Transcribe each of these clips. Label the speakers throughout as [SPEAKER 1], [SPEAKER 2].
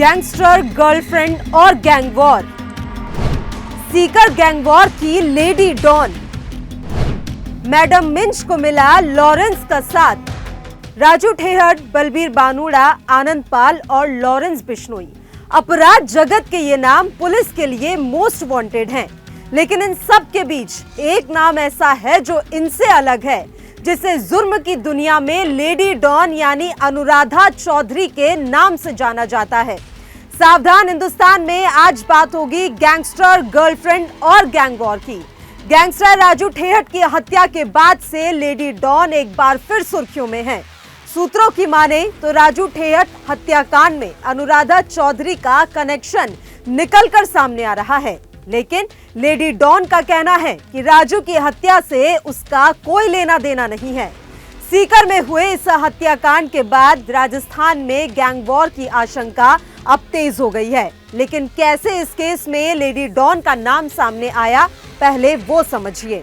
[SPEAKER 1] Gangster, girlfriend और gang war. Sikar gang war की lady don. Madam Minj को मिला लॉरेंस का साथ। राजू ठेहट, बलबीर बानुड़ा, आनंद पाल और लॉरेंस बिश्नोई। अपराध जगत के ये नाम पुलिस के लिए मोस्ट वांटेड हैं, लेकिन इन सब के बीच एक नाम ऐसा है जो इनसे अलग है, जिसे जुर्म की दुनिया में लेडी डॉन यानी अनुराधा चौधरी के नाम से जाना जाता है। सावधान हिंदुस्तान में आज बात होगी गैंगस्टर, गर्लफ्रेंड और गैंग वॉर की। गैंगस्टर राजू ठेहट की हत्या के बाद से लेडी डॉन एक बार फिर सुर्खियों में है। सूत्रों की माने तो राजू ठेहट हत्याकांड में अनुराधा चौधरी का कनेक्शन निकलकर सामने आ रहा है, लेकिन लेडी डॉन का कहना है कि राजू की हत्या से उसका कोई लेना देना नहीं है। सीकर में हुए इस हत्याकांड के बाद राजस्थान में गैंग वॉर की आशंका अब तेज हो गई है, लेकिन कैसे इस केस में लेडी डॉन का नाम सामने आया, पहले वो समझिए।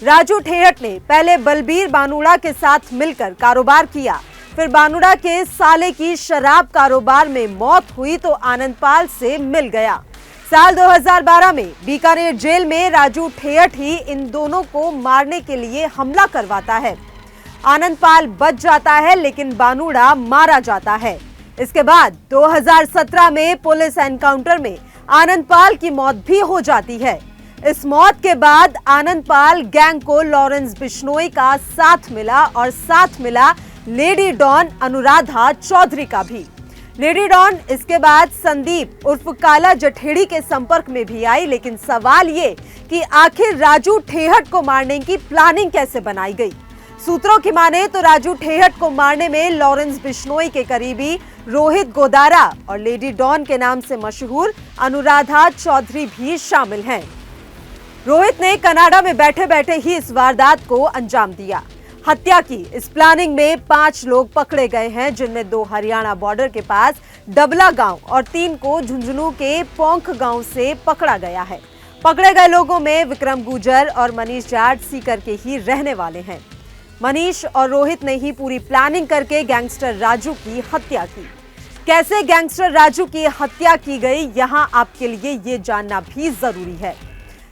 [SPEAKER 1] राजू ठेहट ने पहले बलबीर बानुड़ा के साथ मिलकर कारोबार किया, फिर बानुड़ा के साले की शराब कारोबार में मौत हुई तो आनंद पाल से मिल गया। साल 2012 में बीकानेर जेल में राजू ठेहट ही इन दोनों को मारने के लिए हमला करवाता है। आनंद पाल बच जाता है, लेकिन बानुड़ा मारा जाता है। इसके बाद 2017 में पुलिस एनकाउंटर में आनंद पाल की मौत भी हो जाती है। इस मौत के बाद आनंद पाल गैंग को लॉरेंस बिश्नोई का साथ मिला और साथ मिला लेडी डॉन अनुराधा चौधरी का भी। लेडी डॉन इसके बाद संदीप उर्फ काला जठेड़ी के संपर्क में भी आई, लेकिन सवाल ये कि आखिर राजू ठेहट को मारने की प्लानिंग कैसे बनाई गई। सूत्रों की माने तो राजू ठेहट को मारने में लॉरेंस बिश्नोई के करीबी रोहित गोदारा और लेडी डॉन के नाम से मशहूर अनुराधा चौधरी भी शामिल हैं। रोहित ने कनाडा में बैठे बैठे ही इस वारदात को अंजाम दिया। हत्या की इस प्लानिंग में 5 लोग पकड़े गए हैं, जिनमें 2 हरियाणा बॉर्डर के पास डबला गांव और 3 को झुंझुनू के पोंख गांव से पकड़ा गया है। पकड़े गए लोगों में विक्रम गुजर और मनीष जाट सीकर के ही रहने वाले हैं। मनीष और रोहित ने ही पूरी प्लानिंग करके गैंगस्टर राजू की हत्या की। कैसे गैंगस्टर राजू की हत्या की गई, यहां आपके लिए ये जानना भी जरूरी है।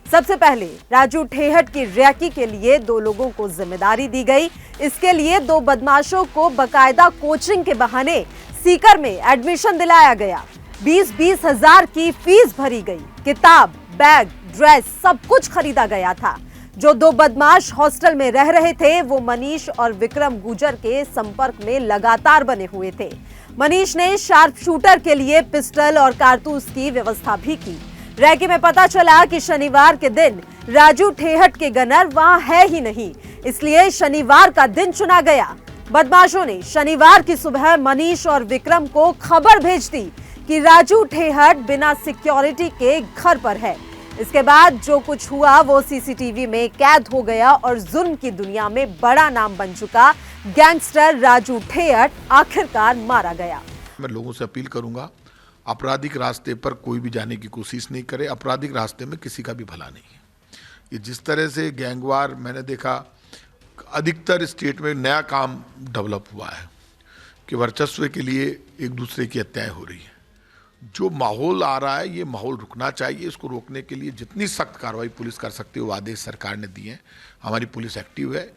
[SPEAKER 1] सबसे पहले राजू ठेहट की रैकी के लिए 2 लोगों को जिम्मेदारी दी गई। इसके लिए 2 बदमाशों को बकायदा कोचिंग के बहाने सीकर में एडमिशन दिलाया गया। 20-20 हजार की फीस भरी गई। किताब, बैग, ड्रेस सब कुछ खरीदा गया था। जो 2 बदमाश हॉस्टल में रह रहे थे वो मनीष और विक्रम गुजर के संपर्क में लगातार बने हुए थे। मनीष ने शार्प शूटर के लिए पिस्टल और कारतूस की व्यवस्था भी की। रैकी में पता चला कि शनिवार के दिन राजू ठेहट के गनर वहां है ही नहीं, इसलिए शनिवार का दिन चुना गया। बदमाशों ने शनिवार की सुबह मनीष और विक्रम को खबर भेज दी कि राजू ठेहट बिना सिक्योरिटी के घर पर है। इसके बाद जो कुछ हुआ वो सीसीटीवी में कैद हो गया और जुर्म की दुनिया में बड़ा नाम बन चुका गैंगस्टर राजू ठेहट आखिरकार मारा गया।
[SPEAKER 2] मैं लोगों से अपील करूंगा, आपराधिक रास्ते पर कोई भी जाने की कोशिश नहीं करे। आपराधिक रास्ते में किसी का भी भला नहीं है। ये जिस तरह से गैंगवार मैंने देखा, अधिकतर स्टेट में नया काम डेवलप हुआ है कि वर्चस्व के लिए एक दूसरे की हत्याएं हो रही हैं। जो माहौल आ रहा है, ये माहौल रुकना चाहिए। इसको रोकने के लिए जितनी सख्त कार्रवाई पुलिस कर सकती है वो आदेश सरकार ने दिए हैं। हमारी पुलिस एक्टिव है,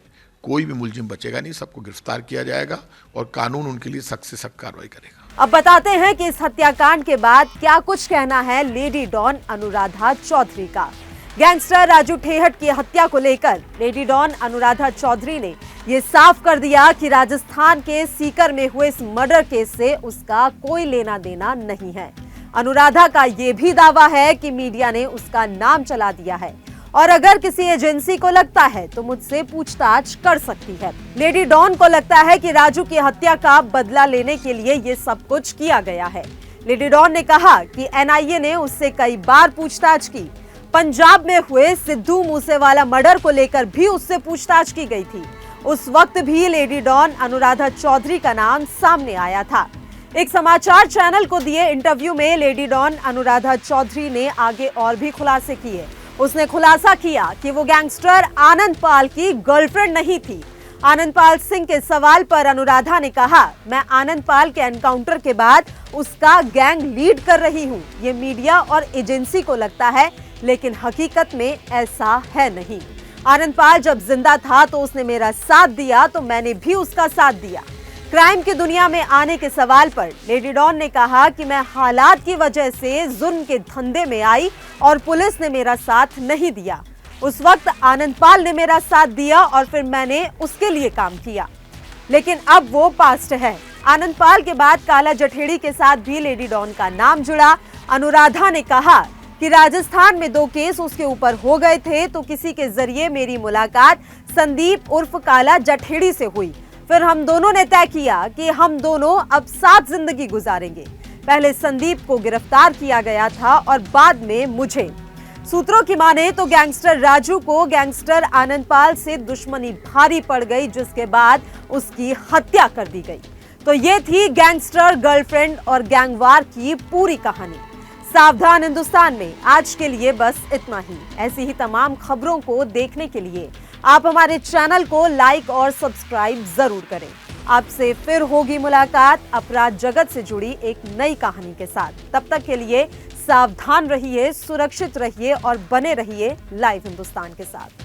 [SPEAKER 2] कोई भी मुलजिम बचेगा नहीं, सबको गिरफ्तार किया जाएगा और कानून उनके लिए सख्त से सख्त कार्रवाई करेगा।
[SPEAKER 1] अब बताते हैं कि इस हत्याकांड के बाद क्या कुछ कहना है लेडी डॉन अनुराधा चौधरी का। गैंगस्टर राजू ठेहट की हत्या को लेकर लेडी डॉन अनुराधा चौधरी ने ये साफ कर दिया कि राजस्थान के सीकर में हुए इस मर्डर केस से उसका कोई लेना देना नहीं है। अनुराधा का ये भी दावा है कि मीडिया ने उसका नाम चला दिया है और अगर किसी एजेंसी को लगता है तो मुझसे पूछताछ कर सकती है। लेडी डॉन को लगता है कि राजू की हत्या का बदला लेने के लिए ये सब कुछ किया गया है। लेडी डॉन ने कहा कि एनआईए ने उससे कई बार पूछताछ की। पंजाब में हुए सिद्धू मूसेवाला मर्डर को लेकर भी उससे पूछताछ की गई थी। उस वक्त भी लेडी डॉन अनुराधा चौधरी का नाम सामने आया था। एक समाचार चैनल को दिए इंटरव्यू में लेडी डॉन अनुराधा चौधरी ने आगे और भी खुलासे किए। उसने खुलासा किया कि वो गैंगस्टर आनंद पाल की गर्लफ्रेंड नहीं थी। आनंदपाल सिंह के सवाल पर अनुराधा ने कहा, मैं आनंदपाल के एनकाउंटर के बाद उसका गैंग लीड कर रही हूं। ये मीडिया और एजेंसी को लगता है, लेकिन हकीकत में ऐसा है नहीं। आनंदपाल जब जिंदा था तो उसने मेरा साथ दिया, तो मैंने भी उसका साथ दिया। क्राइम की दुनिया में आने के सवाल पर लेडी डॉन ने कहा कि मैं हालात की वजह से जुल्म के धंधे में आई और पुलिस ने मेरा साथ नहीं दिया। उस वक्त आनंदपाल ने मेरा साथ दिया और फिर मैंने उसके लिए काम किया, लेकिन अब वो पास्ट है। आनंदपाल के बाद काला जठेड़ी के साथ भी लेडी डॉन का नाम जुड़ा। अनुराधा ने कहा कि राजस्थान में 2 केस उसके ऊपर हो गए थे, तो किसी के जरिए मेरी मुलाकात संदीप उर्फ काला जठेड़ी से हुई। फिर हम दोनों ने तय किया कि हम दोनों अब साथ जिंदगी गुजारेंगे। पहले संदीप को गिरफ्तार किया गया था और बाद में मुझे। सूत्रों की माने तो गैंगस्टर राजू को गैंगस्टर आनंदपाल से दुश्मनी भारी पड़ गई, जिसके बाद उसकी हत्या कर दी गई। तो ये थी गैंगस्टर, गर्लफ्रेंड और गैंगवार की पूरी कहानी। सावधान हिंदुस्तान में आज के लिए बस इतना ही। ऐसी ही तमाम खबरों को देखने के लिए आप हमारे चैनल को लाइक और सब्सक्राइब जरूर करें। आपसे फिर होगी मुलाकात अपराध जगत से जुड़ी एक नई कहानी के साथ। तब तक के लिए सावधान रहिए, सुरक्षित रहिए और बने रहिए लाइव हिंदुस्तान के साथ।